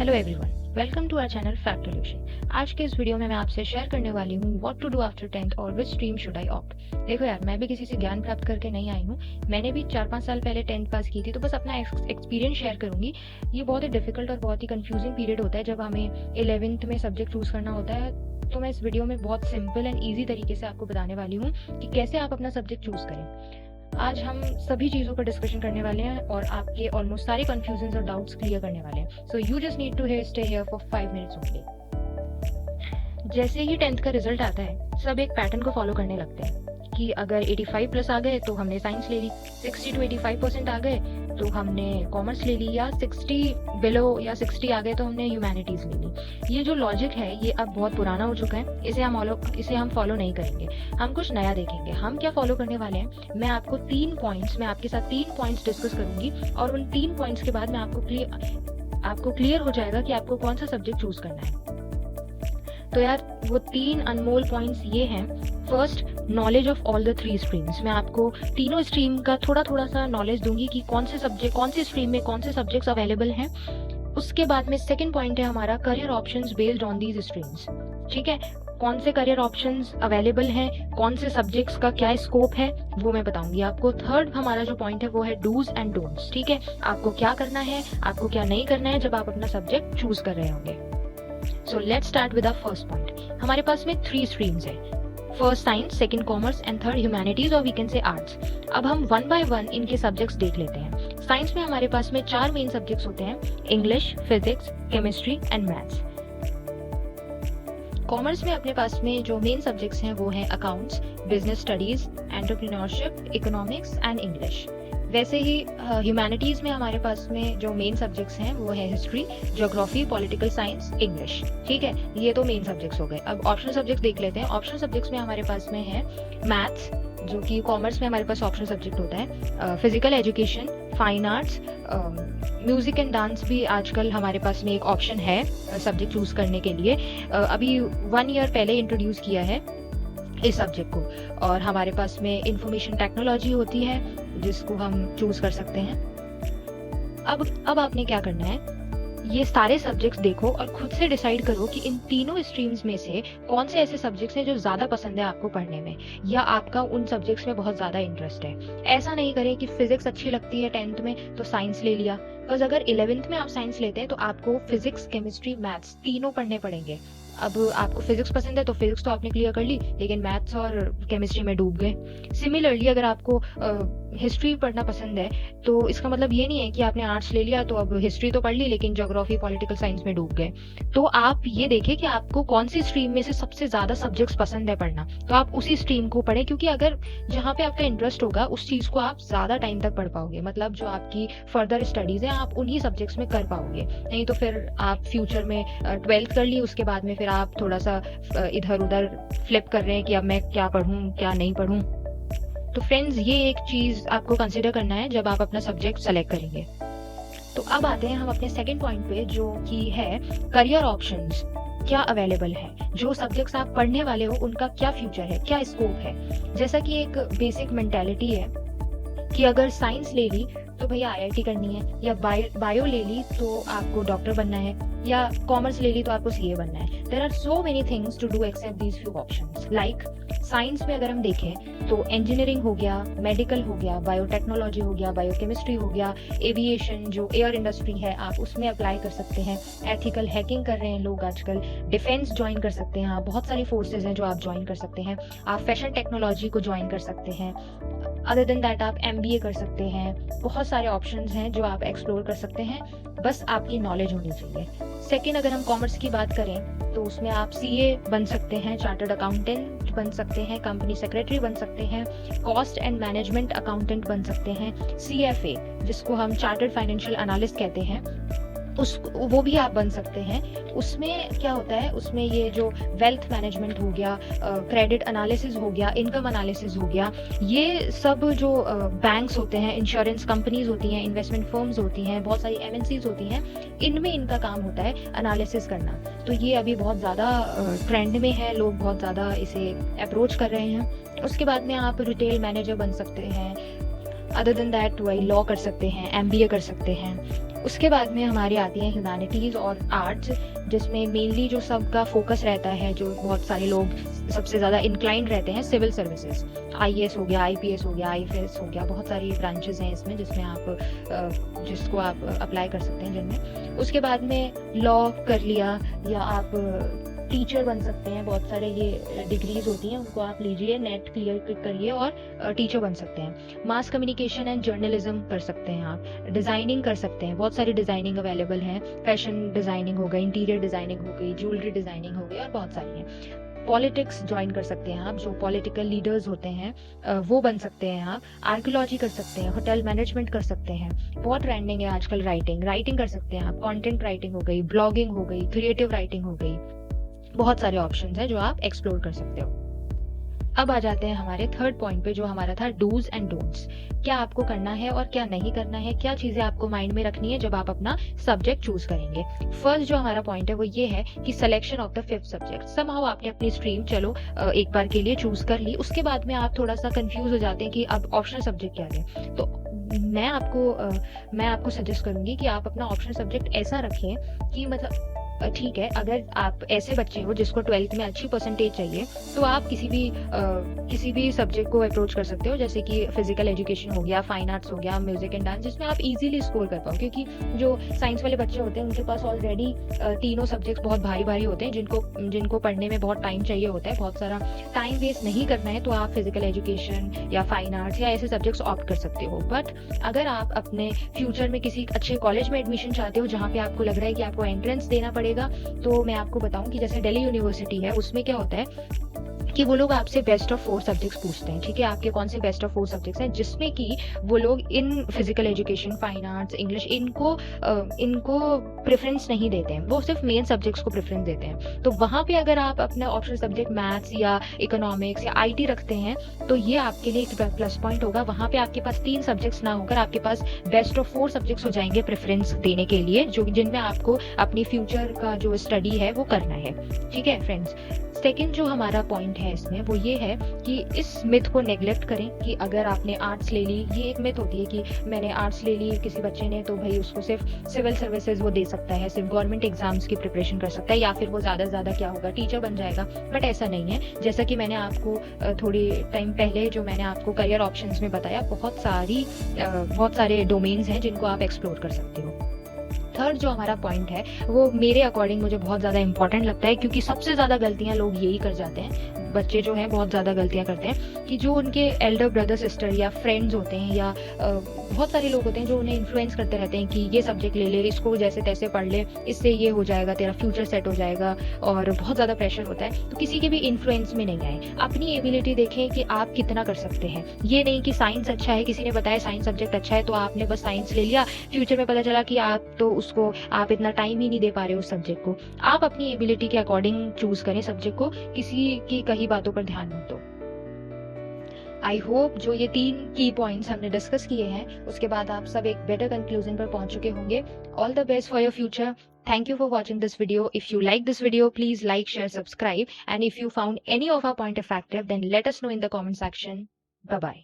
Hello everyone, welcome to our channel Factolution. आज के इस वीडियो में मैं आपसे शेयर करने वाली हूँ what to do after 10th और विच स्ट्रीम शुड आई ऑप्ट। देखो यार, मैं भी किसी से ज्ञान प्राप्त करके नहीं आई हूँ। मैंने भी 4-5 साल पहले 10th पास की थी, तो बस अपना एक्सपीरियंस शेयर करूंगी। ये बहुत ही डिफिकल्ट और बहुत ही कंफ्यूजिंग पीरियड होता है जब हमें 11th में सब्जेक्ट चूज करना होता है। तो मैं इस वीडियो में बहुत सिंपल एंड ईजी तरीके से आपको बताने वाली हूँ कि कैसे आप अपना सब्जेक्ट चूज करें। आज हम सभी चीज़ों पर डिस्कशन करने वाले हैं और आपके ऑलमोस्ट सारे कंफ्यूजन और डाउट्स क्लियर करने वाले हैं। So you just need to stay here for 5 minutes only. जैसे ही 10th का रिजल्ट आता है, सब एक पैटर्न को फॉलो करने लगते हैं कि अगर 85 प्लस आ गए तो हमने साइंस ले ली, 60 to 85% आ गए तो हमने कॉमर्स ले ली, या 60 बिलो या 60 आ गए तो हमने ह्यूमैनिटीज ले ली। ये जो लॉजिक है ये अब बहुत पुराना हो चुका है। इसे हम फॉलो नहीं करेंगे। हम कुछ नया देखेंगे। हम क्या फॉलो करने वाले हैं, मैं आपके साथ 3 पॉइंट्स डिस्कस करूंगी और उन 3 पॉइंट्स के बाद मैं आपको क्लियर हो जाएगा कि आपको कौन सा सब्जेक्ट चूज करना है। तो यार, वो 3 अनमोल पॉइंट्स ये हैं। First, knowledge of all the 3 streams. मैं आपको तीनों स्ट्रीम का थोड़ा सा नॉलेज दूंगी कि कौन से स्ट्रीम में कौन से सब्जेक्ट्स अवेलेबल हैं। उसके बाद में सेकंड पॉइंट है हमारा career options based on these streams. ठीक है, कौन से करियर ऑप्शंस अवेलेबल हैं, कौन से सब्जेक्ट्स का क्या स्कोप है, वो मैं बताऊंगी आपको। थर्ड हमारा जो पॉइंट है वो है डूज एंड डोंट्स। ठीक है, आपको क्या करना है, आपको क्या नहीं करना है जब आप अपना सब्जेक्ट चूज कर रहे होंगे। So let's start with our first point. हमारे पास में 3 स्ट्रीम्स है। First science, second commerce and third humanities, और वी कैन से आर्ट्स। अब हम 1 by 1 इनके सब्जेक्ट्स देख लेते हैं। साइंस में हमारे पास में 4 मेन सब्जेक्ट्स होते हैं, English, physics, chemistry and maths. Commerce में अपने पास में जो मेन सब्जेक्ट्स हैं वो हैं accounts, business studies, entrepreneurship, economics and English. वैसे ही ह्यूमैनिटीज में हमारे पास में जो मेन सब्जेक्ट्स हैं वो है history, geography, political science, English. ठीक है, ये तो मेन सब्जेक्ट्स हो गए। अब ऑप्शनल सब्जेक्ट्स देख लेते हैं। ऑप्शनल सब्जेक्ट्स में हमारे पास में है मैथ्स, जो कि कॉमर्स में हमारे पास ऑप्शनल सब्जेक्ट होता है। Physical education, fine arts, music and dance भी आजकल हमारे पास में एक ऑप्शन है सब्जेक्ट चूज करने के लिए। अभी 1 ईयर पहले इंट्रोड्यूस किया है इस सब्जेक्ट को। और हमारे पास में इंफॉर्मेशन टेक्नोलॉजी होती है जिसको हम चूज कर सकते हैं। अब आपने क्या करना है, ये सारे सब्जेक्ट्स देखो और खुद से डिसाइड करो कि इन तीनों स्ट्रीम्स में से कौन से ऐसे सब्जेक्ट्स हैं जो ज्यादा पसंद है आपको पढ़ने में, या आपका उन सब्जेक्ट्स में बहुत ज्यादा इंटरेस्ट है। ऐसा नहीं करें कि फिजिक्स अच्छी लगती है 10th में तो साइंस ले लिया, बिकॉज अगर 11th में आप साइंस लेते हैं तो आपको फिजिक्स, केमिस्ट्री, मैथ्स तीनों पढ़ने पड़ेंगे। अब आपको फिजिक्स पसंद है तो फिजिक्स तो आपने क्लियर कर ली, लेकिन मैथ्स और केमिस्ट्री में डूब गए। सिमिलरली अगर आपको हिस्ट्री पढ़ना पसंद है तो इसका मतलब ये नहीं है कि आपने आर्ट्स ले लिया तो अब हिस्ट्री तो पढ़ ली लेकिन ज्योग्राफी, पॉलिटिकल साइंस में डूब गए। तो आप ये देखें कि आपको कौन सी स्ट्रीम में से सबसे ज्यादा सब्जेक्ट्स पसंद है पढ़ना, तो आप उसी स्ट्रीम को पढ़ें, क्योंकि अगर जहाँ पे आपका इंटरेस्ट होगा उस चीज को आप ज्यादा टाइम तक पढ़ पाओगे। मतलब जो आपकी फर्दर स्टडीज है आप उन्हीं सब्जेक्ट्स में कर पाओगे। नहीं तो फिर आप फ्यूचर में 12th कर ली, उसके बाद में फिर आप थोड़ा सा इधर उधर फ्लिप कर रहे हैं कि अब मैं क्या पढ़ूं क्या नहीं पढ़ूं। तो फ्रेंड्स, ये एक चीज आपको कंसिडर करना है जब आप अपना सब्जेक्ट सेलेक्ट करेंगे। तो अब आते हैं हम अपने सेकंड पॉइंट पे, जो कि है करियर ऑप्शंस क्या अवेलेबल है। जो सब्जेक्ट्स आप पढ़ने वाले हो उनका क्या फ्यूचर है, क्या स्कोप है। जैसा कि एक बेसिक मेंटालिटी है कि अगर साइंस ले ली तो भैया IIT करनी है, या बायो ले ली तो आपको डॉक्टर बनना है, या कॉमर्स ले ली तो आपको CA बनना है। There are so many things to do except these few options. Like science में अगर हम देखें तो इंजीनियरिंग हो गया, मेडिकल हो गया, बायोटेक्नोलॉजी हो गया, बायोकेमिस्ट्री हो गया, एविएशन जो एयर इंडस्ट्री है आप उसमें अप्लाई कर सकते हैं। एथिकल हैकिंग कर रहे हैं लोग आजकल, डिफेंस ज्वाइन कर सकते हैं आप, बहुत सारी फोर्सेज हैं जो आप ज्वाइन कर सकते हैं। आप फैशन टेक्नोलॉजी को ज्वाइन कर सकते हैं। अदर देन दैट आप MBA कर सकते हैं। बहुत सारे ऑप्शंस हैं जो आप एक्सप्लोर कर सकते हैं, बस आपकी नॉलेज होनी चाहिए। सेकेंड, अगर हम कॉमर्स की बात करें तो उसमें आप CA बन सकते हैं, चार्टर्ड अकाउंटेंट बन सकते हैं, कंपनी सेक्रेटरी बन सकते हैं, कॉस्ट एंड मैनेजमेंट अकाउंटेंट बन सकते हैं, CFA जिसको हम चार्टर्ड फाइनेंशियल एनालिस्ट कहते हैं वो भी आप बन सकते हैं। उसमें क्या होता है, उसमें ये जो वेल्थ मैनेजमेंट हो गया, क्रेडिट एनालिसिस हो गया, इनकम एनालिसिस हो गया, ये सब जो बैंक्स होते हैं, इंश्योरेंस कंपनीज होती हैं, इन्वेस्टमेंट फर्म्स होती हैं, बहुत सारी MNCs होती हैं, इनमें इनका काम होता है एनालिसिस करना। तो ये अभी बहुत ज़्यादा ट्रेंड में है, लोग बहुत ज़्यादा इसे अप्रोच कर रहे हैं। उसके बाद में आप रिटेल मैनेजर बन सकते हैं। अदर देन दैट वही लॉ कर सकते हैं, MBA कर सकते हैं। उसके बाद में हमारी आती हैं ह्यूमैनिटीज़ और आर्ट्स, जिसमें मेनली जो सबका फोकस रहता है, जो बहुत सारे लोग सबसे ज़्यादा इंक्लाइंड रहते हैं, सिविल सर्विसेज, आईएएस हो गया, आईपीएस हो गया, आईएफएस हो गया, बहुत सारी ब्रांचेस हैं इसमें जिसमें आप जिसको आप अप्लाई कर सकते हैं जिनमें। उसके बाद में लॉ कर लिया, या आप टीचर बन सकते हैं, बहुत सारे ये डिग्रीज होती हैं, उनको आप लीजिए, नेट क्लियर करिए और टीचर बन सकते हैं। मास कम्युनिकेशन एंड जर्नलिज्म कर सकते हैं आप, डिज़ाइनिंग कर सकते हैं, बहुत सारी डिज़ाइनिंग अवेलेबल हैं, फैशन डिज़ाइनिंग हो गई, इंटीरियर डिज़ाइनिंग हो गई, ज्वेलरी डिज़ाइनिंग हो गई, और बहुत सारी हैं। पॉलिटिक्स ज्वाइन कर सकते हैं आप, जो पॉलिटिकल लीडर्स होते हैं वो बन सकते हैं आप। आर्कियोलॉजी कर सकते हैं, होटल मैनेजमेंट कर सकते हैं, बहुत ट्रेंडिंग है आजकल राइटिंग कर सकते हैं आप, कंटेंट राइटिंग हो गई, ब्लॉगिंग हो गई, क्रिएटिव राइटिंग हो गई, बहुत सारे ऑप्शंस हैं जो आप एक्सप्लोर कर सकते हो। अब आ जाते हैं हमारे थर्ड पॉइंट पे, जो हमारा था डूज एंड डोंट्स। क्या आपको करना है और क्या नहीं करना है, क्या चीजें आपको माइंड में रखनी है जब आप अपना सब्जेक्ट चूज करेंगे। फर्स्ट जो हमारा पॉइंट है वो ये है कि selection of the fifth subject. Somehow आपने अपनी स्ट्रीम चलो एक बार के लिए चूज कर ली, उसके बाद में आप थोड़ा सा कंफ्यूज हो जाते हैं कि अब ऑप्शनल सब्जेक्ट क्या है। तो मैं आपको सजेस्ट करूंगी कि आप अपना ऑप्शनल सब्जेक्ट ऐसा रखें कि मतलब ठीक है, अगर आप ऐसे बच्चे हो जिसको 12th में अच्छी परसेंटेज चाहिए, तो आप किसी भी सब्जेक्ट को अप्रोच कर सकते हो, जैसे कि फिजिकल एजुकेशन हो गया, फाइन आर्ट्स हो गया, म्यूजिक एंड डांस, जिसमें आप इजीली स्कोर कर पाओ। क्योंकि जो साइंस वाले बच्चे होते हैं उनके पास ऑलरेडी तीनों सब्जेक्ट्स बहुत भारी भारी होते हैं, जिनको पढ़ने में बहुत टाइम चाहिए होता है, बहुत सारा टाइम वेस्ट नहीं करना है, तो आप फिजिकल एजुकेशन या फाइन आर्ट्स या ऐसे सब्जेक्ट्स ऑप्ट कर सकते हो। बट अगर आप अपने फ्यूचर में किसी अच्छे कॉलेज में एडमिशन चाहते हो, जहाँ पे आपको लग रहा है कि आपको एंट्रेंस देना पड़ेगा, तो मैं आपको बताऊं कि जैसे दिल्ली यूनिवर्सिटी है, उसमें क्या होता है कि वो लोग आपसे बेस्ट ऑफ 4 सब्जेक्ट्स पूछते हैं। ठीक है, आपके कौन से बेस्ट ऑफ 4 सब्जेक्ट्स हैं, जिसमें कि वो लोग in physical education, fine arts, English, इनको प्रेफरेंस नहीं देते हैं, वो सिर्फ मेन सब्जेक्ट्स को प्रेफरेंस देते हैं। तो वहाँ पे अगर आप अपना ऑप्शनल सब्जेक्ट मैथ्स या इकोनॉमिक्स या आईटी रखते हैं, तो ये आपके लिए एक प्लस पॉइंट होगा। वहाँ पे आपके पास 3 सब्जेक्ट्स ना होकर आपके पास बेस्ट ऑफ 4 सब्जेक्ट्स हो जाएंगे प्रेफरेंस देने के लिए, जो जिनमें आपको अपनी फ्यूचर का जो स्टडी है वो करना है। ठीक है फ्रेंड्स, सेकेंड जो हमारा पॉइंट है इसमें वो ये है कि इस मिथ को नेग्लेक्ट करें कि अगर आपने आर्ट्स ले ली, ये एक मिथ होती है कि मैंने आर्ट्स ले ली किसी बच्चे ने, तो भाई उसको सिर्फ सिविल सर्विसेज वो दे सकता है, सिर्फ गवर्नमेंट एग्जाम्स की प्रिपरेशन कर सकता है, या फिर वो ज्यादा से ज्यादा क्या होगा, टीचर बन जाएगा। बट ऐसा नहीं है। जैसा कि मैंने आपको थोड़ी टाइम पहले जो मैंने आपको करियर ऑप्शंस में बताया, बहुत सारे डोमेन्स हैं जिनको आप एक्सप्लोर कर सकते हो। थर्ड जो हमारा पॉइंट है वो मेरे अकॉर्डिंग मुझे बहुत ज़्यादा इंपॉर्टेंट लगता है, क्योंकि सबसे ज़्यादा गलतियां लोग यही कर जाते हैं, बच्चे जो हैं बहुत ज़्यादा गलतियां करते हैं कि जो उनके एल्डर ब्रदर सिस्टर या फ्रेंड्स होते हैं, या बहुत सारे लोग होते हैं जो उन्हें इन्फ्लुएंस करते रहते हैं कि ये सब्जेक्ट ले ले, इसको जैसे तैसे पढ़ ले, इससे ये हो जाएगा, तेरा फ्यूचर सेट हो जाएगा, और बहुत ज़्यादा प्रेशर होता है। तो किसी के भी इन्फ्लुएंस में नहीं आए, अपनी एबिलिटी देखें कि आप कितना कर सकते हैं। ये नहीं कि साइंस अच्छा है, किसी ने बताया साइंस सब्जेक्ट अच्छा है तो आपने बस साइंस ले लिया, फ्यूचर में पता चला कि आप इतना टाइम ही नहीं दे पा रहे उस सब्जेक्ट को। आप अपनी एबिलिटी के अकॉर्डिंग चूज करें सब्जेक्ट को, किसी की कही बातों पर ध्यान मत दो। आई होप जो ये 3 की पॉइंट्स हमने डिस्कस किए हैं, उसके बाद आप सब एक बेटर कंक्लूजन पर पहुंच चुके होंगे। All the best for your future. Thank you for watching this video. If you like this video, please like, share, subscribe. And if you found any of our point effective, then let us know in the comment section. Bye-bye.